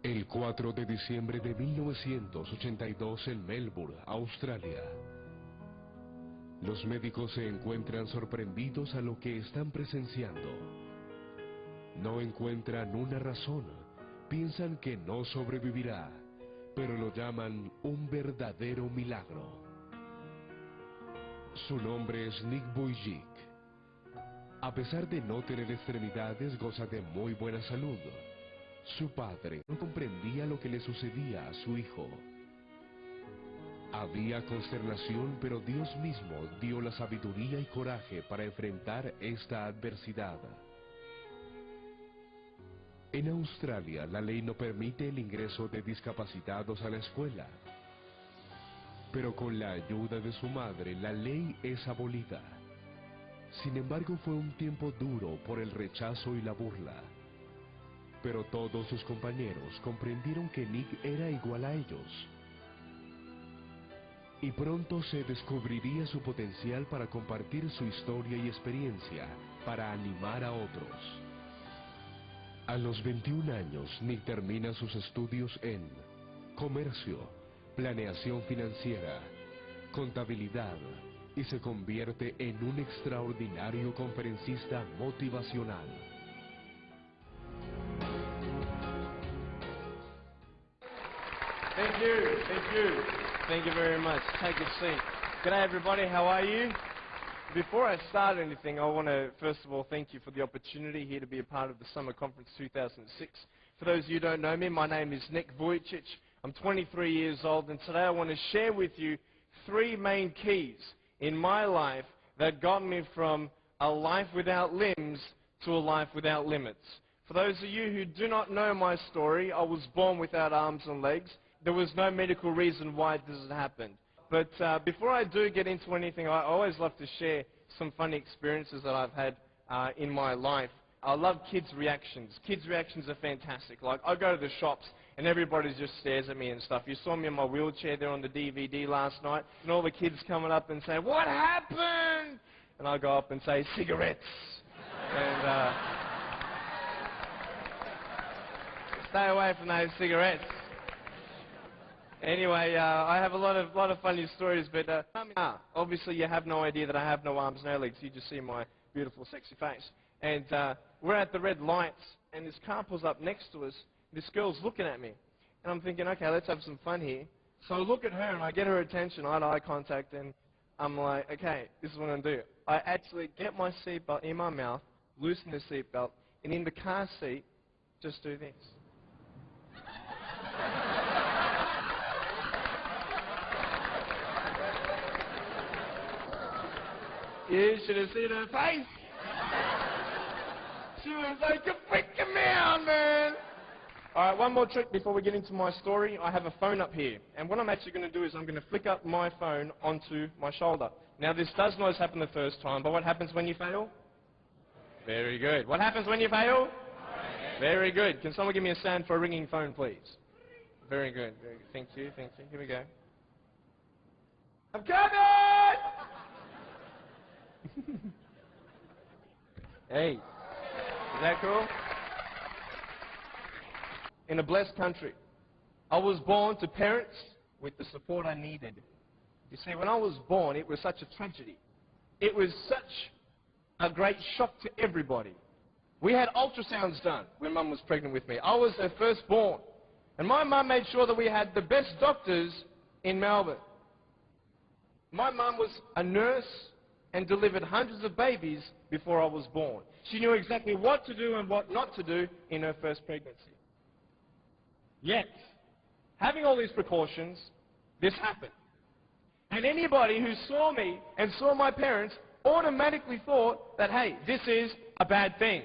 El 4 de diciembre de 1982 en Melbourne, Australia. Los médicos se encuentran sorprendidos a lo que están presenciando. No encuentran una razón, piensan que no sobrevivirá, pero lo llaman un verdadero milagro. Su nombre es Nick Vujicic. A pesar de no tener extremidades, goza de muy buena salud. Su padre no comprendía lo que le sucedía a su hijo. Había consternación, pero Dios mismo dio la sabiduría y coraje para enfrentar esta adversidad. En Australia, la ley no permite el ingreso de discapacitados a la escuela. Pero con la ayuda de su madre, la ley es abolida. Sin embargo, fue un tiempo duro por el rechazo y la burla. Pero todos sus compañeros comprendieron que Nick era igual a ellos. Y pronto se descubriría su potencial para compartir su historia y experiencia, para animar a otros. A los 21 años, Nick termina sus estudios en comercio, planeación financiera, contabilidad, y se convierte en un extraordinario conferencista motivacional. Thank you, thank you. Thank you very much. Take a seat. G'day everybody, how are you? Before I start anything, I want to first of all thank you for the opportunity here to be a part of the Summer Conference 2006. For those of you who don't know me, my name is Nick Vujicic. I'm 23 years old, and today I want to share with you three main keys in my life that got me from a life without limbs to a life without limits. For those of you who do not know my story, I was born without arms and legs. There was no medical reason why this had happened. But before I do get into anything, I always love to share some funny experiences that I've had in my life. I love kids' reactions. Kids' reactions are fantastic. Like, I go to the shops and everybody just stares at me and stuff. You saw me in my wheelchair there on the DVD last night, and all the kids coming up and say, "What happened?" And I go up and say, "Cigarettes." And stay away from those cigarettes. Anyway, I have a lot of funny stories, but obviously you have no idea that I have no arms, no legs. You just see my beautiful, sexy face. And we're at the red lights, and this car pulls up next to us. This girl's looking at me, and I'm thinking, okay, let's have some fun here. So I look at her, and I get her attention, eye contact, and I'm like, okay, this is what I'm going to do. I actually get my seatbelt in my mouth, loosen the seatbelt, and in the car seat, just do this. You should have seen her face. She was like, "You're freaking me out, man." All right, one more trick before we get into my story. I have a phone up here, and what I'm actually going to do is I'm going to flick up my phone onto my shoulder. Now, this does not happen the first time, but what happens when you fail? Very good. What happens when you fail? Very good. Can someone give me a sound for a ringing phone, please? Very good. Very good. Thank you. Thank you. Here we go. I'm coming! Hey, is that cool? In a blessed country, I was born to parents with the support I needed. You see, when I was born, it was such a tragedy. It was such a great shock to everybody. We had ultrasounds done when Mum was pregnant with me. I was her firstborn. And my mum made sure that we had the best doctors in Melbourne. My mum was a nurse and delivered hundreds of babies before I was born. She knew exactly what to do and what not to do in her first pregnancy. Yet, having all these precautions, this happened. And anybody who saw me and saw my parents automatically thought that, hey, this is a bad thing.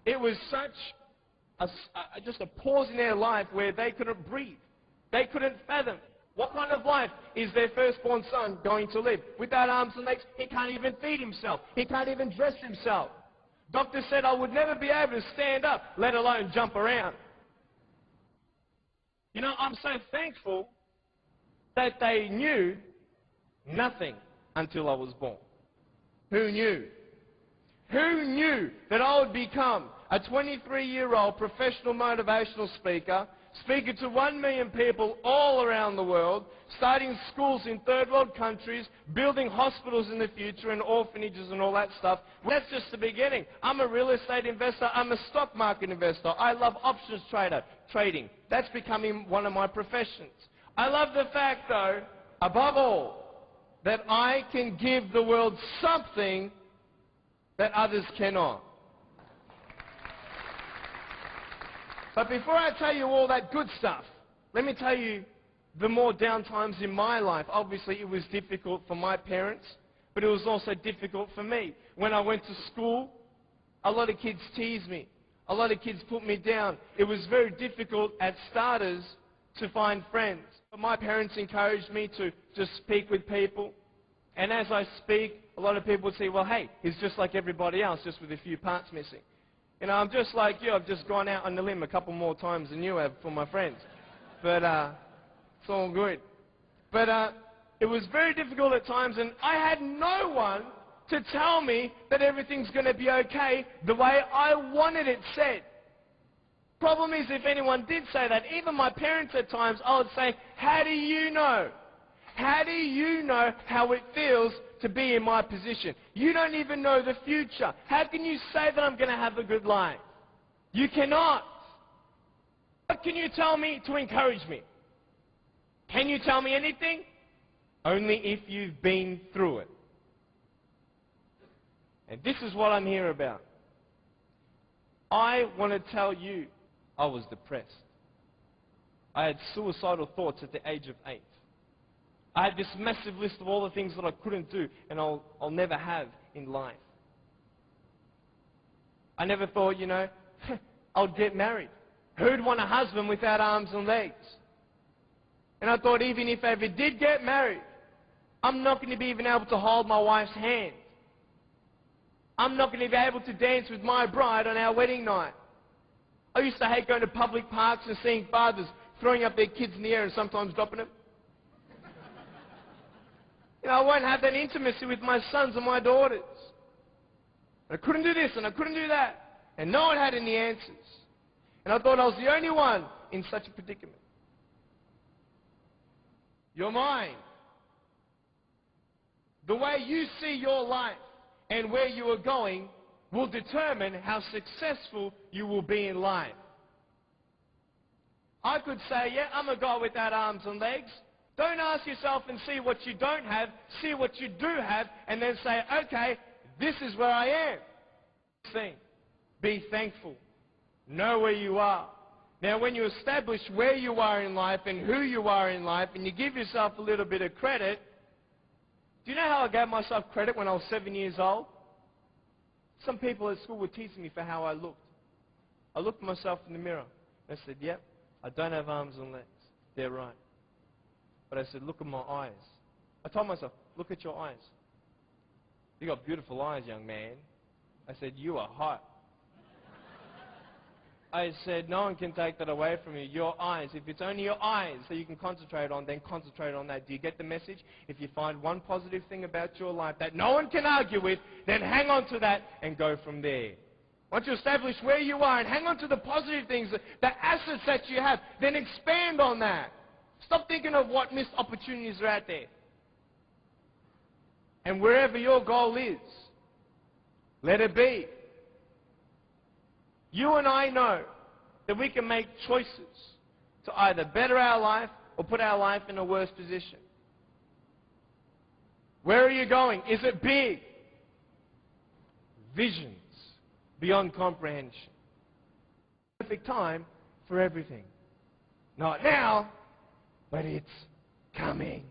It was such just a pause in their life where they couldn't breathe. They couldn't fathom. What kind of life is their firstborn son going to live? Without arms and legs, he can't even feed himself. He can't even dress himself. Doctor said I would never be able to stand up, let alone jump around. You know, I'm so thankful that they knew nothing until I was born. Who knew? Who knew that I would become a 23-year-old professional motivational speaker, speaking to 1 million people all around the world, starting schools in third world countries, building hospitals in the future and orphanages and all that stuff. That's just the beginning. I'm a real estate investor. I'm a stock market investor. I love options trading. That's becoming one of my professions. I love the fact, though, above all, that I can give the world something that others cannot. But before I tell you all that good stuff, let me tell you the more down times in my life. Obviously, it was difficult for my parents, but it was also difficult for me. When I went to school, a lot of kids teased me. A lot of kids put me down. It was very difficult at starters to find friends. But my parents encouraged me to just speak with people. And as I speak, a lot of people would say, well, hey, he's just like everybody else, just with a few parts missing. You know, I'm just like you. I've just gone out on the limb a couple more times than you have for my friends. But it's all good. But it was very difficult at times, and I had no one to tell me that everything's going to be okay the way I wanted it said. Problem is, if anyone did say that, even my parents at times, I would say, how do you know? How do you know how it feels to be in my position? You don't even know the future. How can you say that I'm going to have a good life? You cannot. What can you tell me to encourage me? Can you tell me anything? Only if you've been through it. And this is what I'm here about. I want to tell you, I was depressed. I had suicidal thoughts at the age of 8. I had this massive list of all the things that I couldn't do and I'll never have in life. I never thought, you know, I'll get married. Who'd want a husband without arms and legs? And I thought, even if I ever did get married, I'm not going to be even able to hold my wife's hand. I'm not going to be able to dance with my bride on our wedding night. I used to hate going to public parks and seeing fathers throwing up their kids in the air and sometimes dropping them. You know, I won't have that intimacy with my sons and my daughters. I couldn't do this and I couldn't do that. And no one had any answers. And I thought I was the only one in such a predicament. Your mind, the way you see your life and where you are going will determine how successful you will be in life. I could say, yeah, I'm a guy without arms and legs. Don't ask yourself and see what you don't have, see what you do have, and then say, okay, this is where I am. Thing. Be thankful. Know where you are. Now, when you establish where you are in life and who you are in life, and you give yourself a little bit of credit, do you know how I gave myself credit when I was 7 years old? Some people at school were teasing me for how I looked. I looked at myself in the mirror and I said, yep, I don't have arms and legs. They're right. But I said, look at my eyes. I told myself, look at your eyes. You got beautiful eyes, young man. I said, you are hot. I said, no one can take that away from you. Your eyes. If it's only your eyes that you can concentrate on, then concentrate on that. Do you get the message? If you find one positive thing about your life that no one can argue with, then hang on to that and go from there. Once you establish where you are and hang on to the positive things, the assets that you have, then expand on that. Stop thinking of what missed opportunities are out there. And wherever your goal is, let it be. You and I know that we can make choices to either better our life or put our life in a worse position. Where are you going? Is it big? Visions beyond comprehension. Perfect time for everything. Not now, but it's coming.